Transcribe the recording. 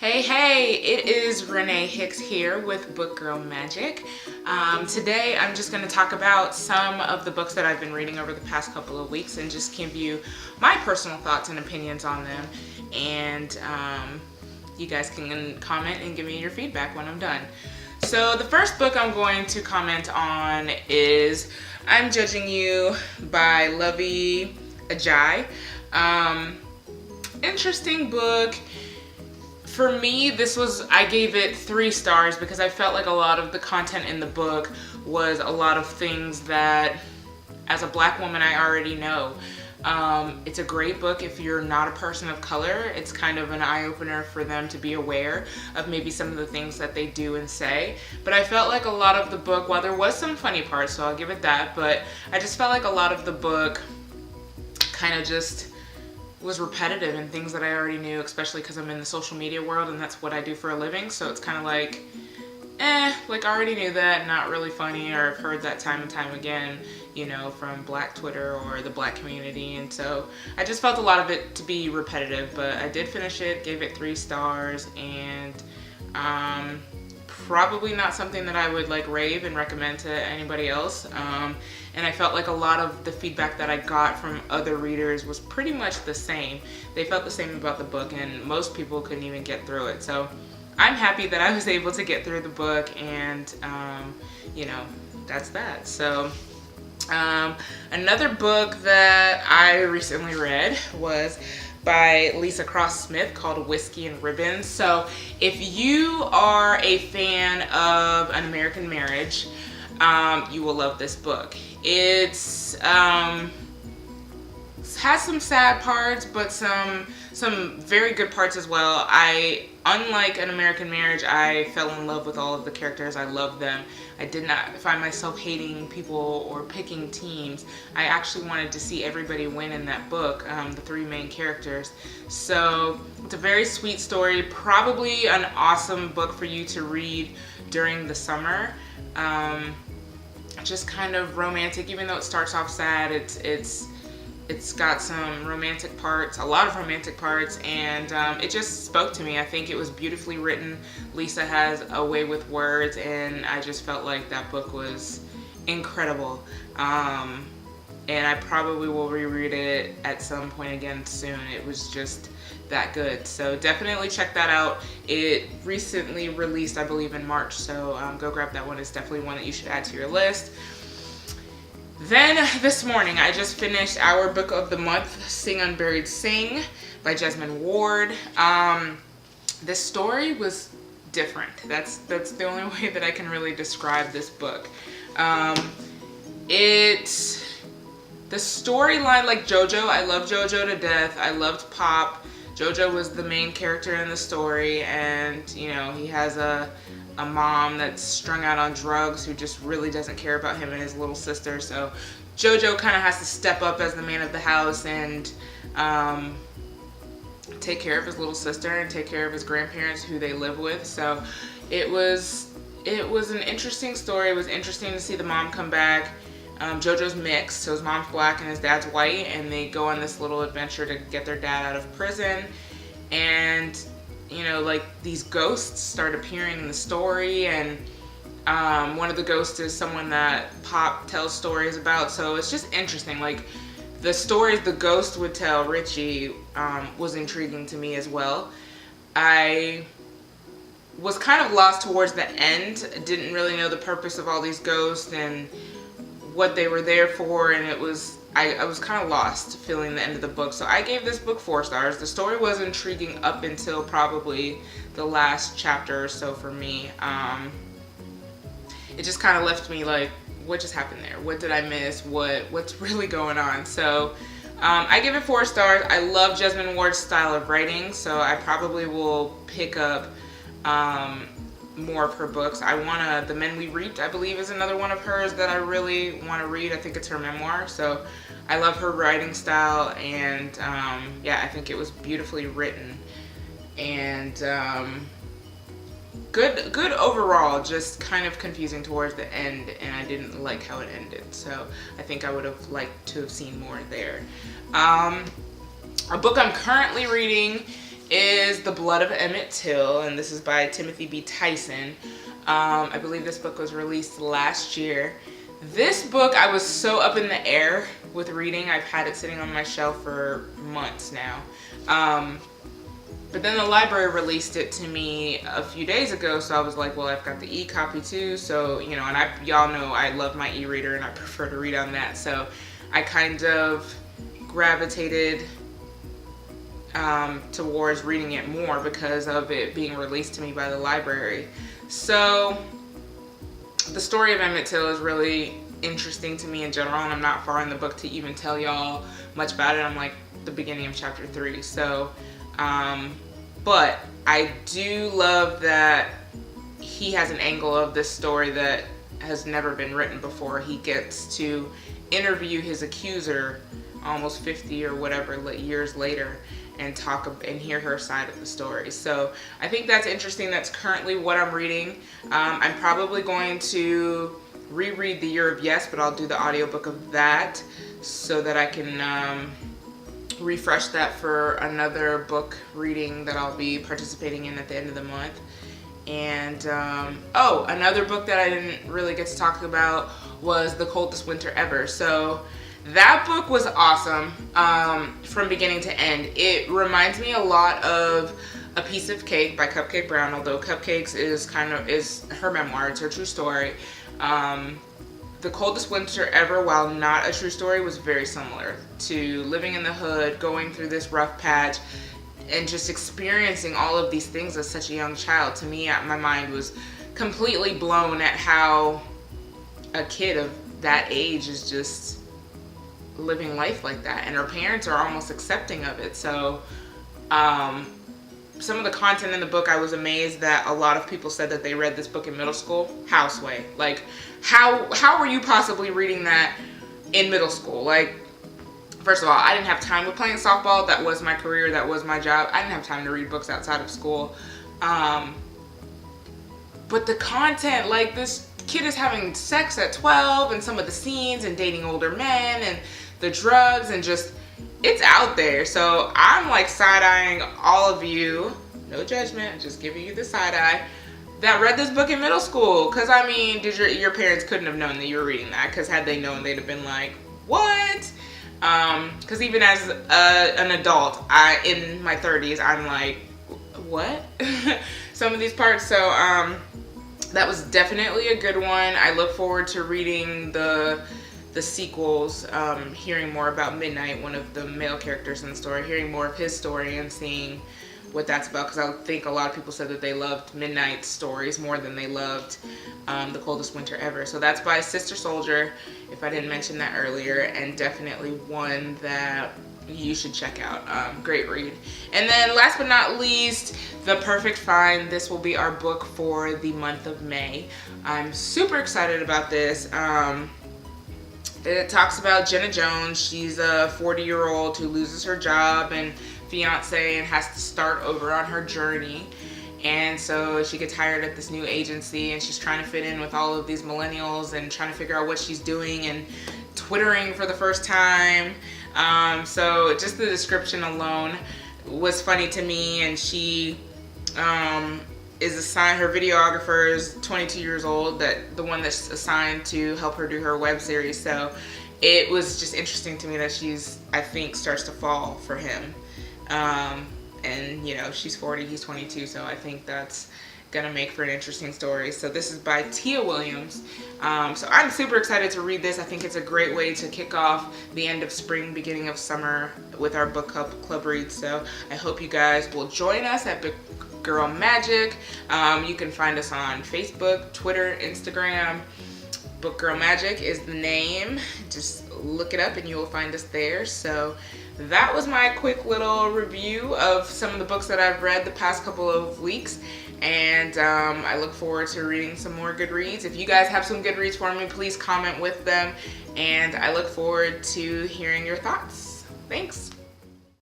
Hey, it is Renee Hicks here with Book Girl Magic. Today I'm just going to talk about some of the books that I've been reading over the past couple of weeks and just give you my personal thoughts and opinions on them. And you guys can comment and give me your feedback when I'm done. So the first book I'm going to comment on is I'm Judging You by Luvvie. Interesting book. For me, I gave it 3 stars because I felt like a lot of the content in the book was a lot of things that, as a black woman, I already know. It's a great book if you're not a person of color. It's kind of an eye-opener for them to be aware of maybe some of the things that they do and say. But I felt like a lot of the book, while there was some funny parts, so I'll give it that, but I just felt like a lot of the book kind of just was repetitive and things that I already knew, especially because I'm in the social media world and that's what I do for a living. So it's kind of like, like I already knew that, not really funny, or I've heard that time and time again, you know, from Black Twitter or the Black community. And so I just felt a lot of it to be repetitive, but I did finish it, gave it 3 stars, and probably not something that I would like rave and recommend to anybody else. And I felt like a lot of the feedback that I got from other readers was pretty much the same. They felt the same about the book, and most people couldn't even get through it. So I'm happy that I was able to get through the book, and you know, that's that. So another book that I recently read was by Lisa Cross Smith called Whiskey and Ribbons. So if you are a fan of An American Marriage, you will love this book. It has some sad parts, but some very good parts as well. Unlike An American Marriage, I fell in love with all of the characters. I loved them. I did not find myself hating people or picking teams. I actually wanted to see everybody win in that book, the 3 main characters. So it's a very sweet story, probably an awesome book for you to read during the summer. Just kind of romantic, even though it starts off sad. It's got some romantic parts, a lot of romantic parts, and it just spoke to me. I think it was beautifully written. Lisa has a way with words, and I just felt like that book was incredible. And I probably will reread it at some point again soon. It was just that good. So definitely check that out. It recently released, I believe, in March, so go grab that one. It's definitely one that you should add to your list. Then this morning I just finished our book of the month, Sing Unburied Sing by Jesmyn Ward. This story was different. That's the only way that I can really describe this book. The storyline, like JoJo, I love JoJo to death. I loved Pop. JoJo was the main character in the story, and you know, he has a mom that's strung out on drugs who just really doesn't care about him and his little sister. So JoJo kind of has to step up as the man of the house and take care of his little sister and take care of his grandparents who they live with. So it was an interesting story. It was interesting to see the mom come back. JoJo's mixed, so his mom's black and his dad's white, and they go on this little adventure to get their dad out of prison. And you know, like, these ghosts start appearing in the story, and one of the ghosts is someone that Pop tells stories about. So it's just interesting. Like, the stories the ghost would tell Richie was intriguing to me as well. I was kind of lost towards the end. I didn't really know the purpose of all these ghosts and what they were there for, and I was kind of lost feeling the end of the book. So I gave this book 4 stars. The story was intriguing up until probably the last chapter or so for me. It just kind of left me like, what just happened there? What did I miss? What's really going on? So I give it 4 stars. I love Jesmyn Ward's style of writing, so I probably will pick up more of her books. The Men We Reaped, I believe, is another one of hers that I really want to read. I think it's her memoir. So I love her writing style, and yeah, I think it was beautifully written, and good overall. Just kind of confusing towards the end, and I didn't like how it ended. So I think I would have liked to have seen more there. A book I'm currently reading is The Blood of Emmett Till, and this is by Timothy B. Tyson. I believe this book was released last year. This book, I was so up in the air with reading. I've had it sitting on my shelf for months now. But then the library released it to me a few days ago, so I was like, well, I've got the e-copy too, so, you know, and y'all know I love my e-reader and I prefer to read on that, so I kind of gravitated towards reading it more because of it being released to me by the library. So the story of Emmett Till is really interesting to me in general, and I'm not far in the book to even tell y'all much about it. I'm like the beginning of chapter 3. So but I do love that he has an angle of this story that has never been written before. He gets to interview his accuser almost 50 or whatever years later and hear her side of the story. So I think that's interesting. That's currently what I'm reading. I'm probably going to reread The Year of Yes, but I'll do the audiobook of that so that I can refresh that for another book reading that I'll be participating in at the end of the month. And another book that I didn't really get to talk about was The Coldest Winter Ever. So that book was awesome from beginning to end. It reminds me a lot of A Piece of Cake by Cupcake Brown, although Cupcakes is her memoir. It's her true story. The Coldest Winter Ever, while not a true story, was very similar to living in the hood, going through this rough patch, and just experiencing all of these things as such a young child. To me, my mind was completely blown at how a kid of that age is just living life like that, and her parents are almost accepting of it. So some of the content in the book, I was amazed that a lot of people said that they read this book in middle school. Houseway. Like, how were you possibly reading that in middle school? Like, first of all, I didn't have time with playing softball. That was my career. That was my job. I didn't have time to read books outside of school. But the content, like, this kid is having sex at 12, and some of the scenes, and dating older men, and the drugs, and just, it's out there. So I'm like side-eyeing all of you, no judgment, just giving you the side-eye, that read this book in middle school. Because I mean, your parents couldn't have known that you were reading that, because had they known, they'd have been like, what? Because even as an adult, in my 30s, I'm like, what? Some of these parts. So that was definitely a good one. I look forward to reading the sequels, hearing more about Midnight, one of the male characters in the story, hearing more of his story and seeing what that's about, because I think a lot of people said that they loved Midnight's stories more than they loved The Coldest Winter Ever. So that's by Sister Soldier, if I didn't mention that earlier, and definitely one that you should check out. Great read. And then last but not least, The Perfect Find. This will be our book for the month of May. I'm super excited about this. It talks about Jenna Jones. She's a 40-year-old who loses her job and fiance and has to start over on her journey. And so she gets hired at this new agency, and she's trying to fit in with all of these millennials and trying to figure out what she's doing, and twittering for the first time. So just the description alone was funny to me. And she is assigned, her videographer is 22 years old, the one that's assigned to help her do her web series. So it was just interesting to me that I think starts to fall for him. And you know, she's 40, he's 22, so I think that's gonna make for an interesting story. So this is by Tia Williams. So I'm super excited to read this. I think it's a great way to kick off the end of spring, beginning of summer with our book club reads. So I hope you guys will join us at Book Girl Magic. You can find us on Facebook, Twitter, Instagram. Book Girl Magic is the name. Just look it up and you will find us there. So that was my quick little review of some of the books that I've read the past couple of weeks. And I look forward to reading some more good reads. If you guys have some good reads for me, please comment with them. And I look forward to hearing your thoughts. Thanks.